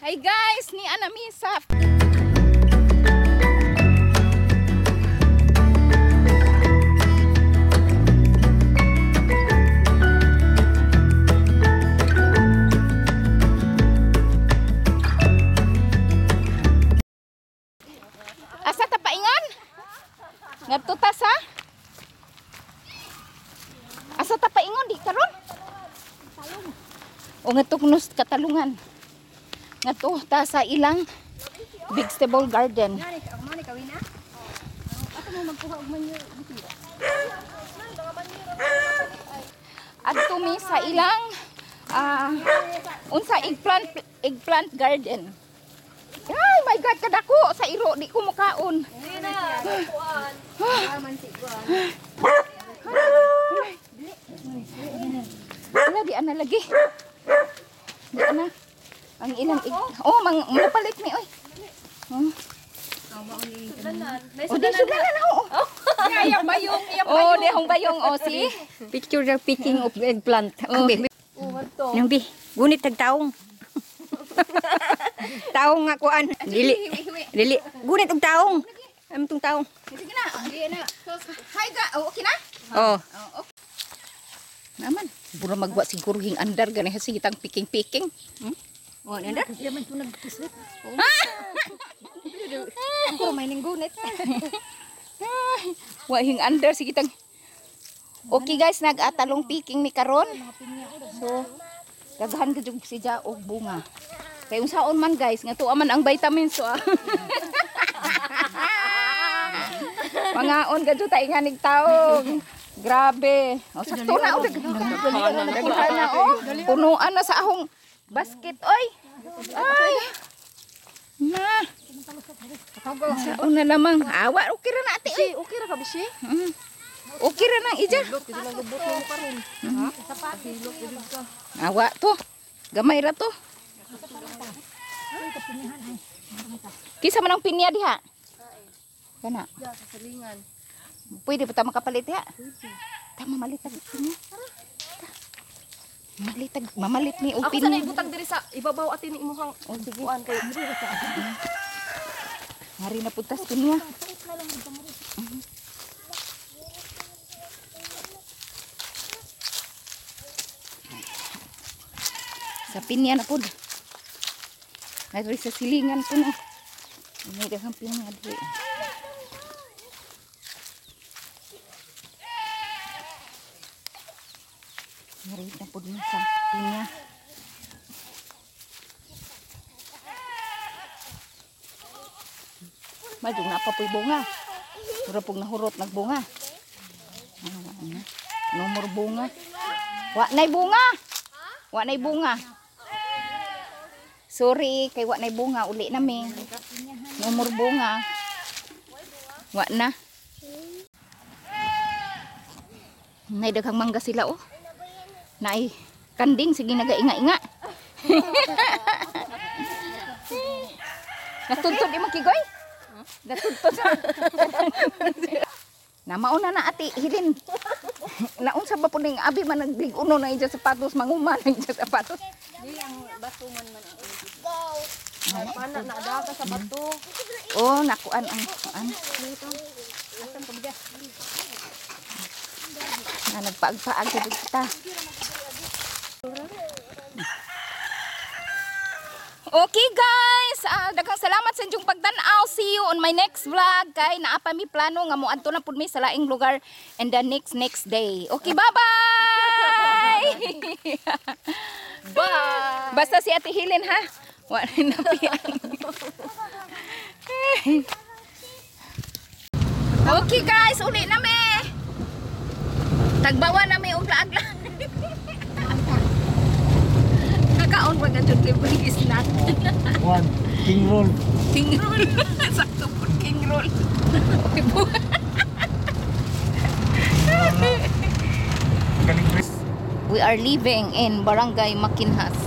Hi guys, ni Ana Misa. Asa ta paingon? Ngadto ta sa? Asa ta paingon di karon? O ngadto kuno sa Katalungan. Ngadto ta sa ilang vegetable garden. Adto mi sa ilang unsa eggplant garden. Ay my god, kadako sa iro di ko mukaon. Wala di ana lagi. Di ana. Ang ilang oh mapalit mi oy. Oh, di sudalan ako. Yang bayong, Oh, dehong bayong oh si. Picture the picking of eggplant. Oh. Nang bi, gunit tag taong. Taong nga kuan. Dili. Dili. Gunit og taong. Am tong taong. Sige na. Di na. Hi ga. Oh, okay na? Oh. Oh, okay. Naman, bura magwa siguro hing andar gani sige tang picking-picking. Oh, nanda. Di man tunag pislit. Ako may ning gunit. Wa hing andar sige tang. Okay guys, nag-atalong picking mi karon. So, daghan gyud siya og bunga. Kay unsaon man guys, nga tuwa man ang vitamins so. Mangaon gadto ta inganig taong. Grabe. O sakto na o daghan na o. Punuan na sa ahong basket oy. Ay. Na. Saan na lamang. Awa okay ra na ate oy. Okay ra ka bisi? Okay ra nang ija. Awa to. Gamay ra to. Kisa man ang pinya diha. Kana. Pwede pa ta makapalit diha. Tama malitag pinya. Mamalit ni og Ako pinya. sanay butang diri sa ibabaw atin ni imuhang kuan kay Hari na putas pinya. Sa pinya na pud. Ay sa silingan ko na. May daghang pinya diri. Hari na pud mo sa pinya. Majung na pa po'y bunga. Pura pong nahurot nagbunga. Nomor bunga. Wa nay bunga. Wa nay bunga. Sorry, kay wa nay bunga uli nami. Nomor bunga. Wa na. Nay daghang mangga sila oh. Nay kanding sige nagainga-inga. Natuntun di mo kigoy? Natuntun sa. Namauna na ati hilin. Naunsa ba po ning abi man nagbig-uno na ija sapatos manguman na ija sapatos. di ang bato man ang pana na ada sa bato. Oh, nakuan ang kuan. Asan ko biya? Na nagpaag-paag sa kita. Okay guys, daghang salamat sa inyong pagtan-aw. See you on my next vlog. Kay naa pa mi plano nga moadto na pud mi sa laing lugar and the next day. Okay, bye-bye. Bye. Basta si Ate Helen ha. Wala na pian. Okay guys, uli na mi. Tagbawa na mi og laag-lag. Kakaon pa gadto libre snack. One, king roll. King roll. Sakto po king roll. Okay po. Galing Chris. We are living in Barangay Makinhas.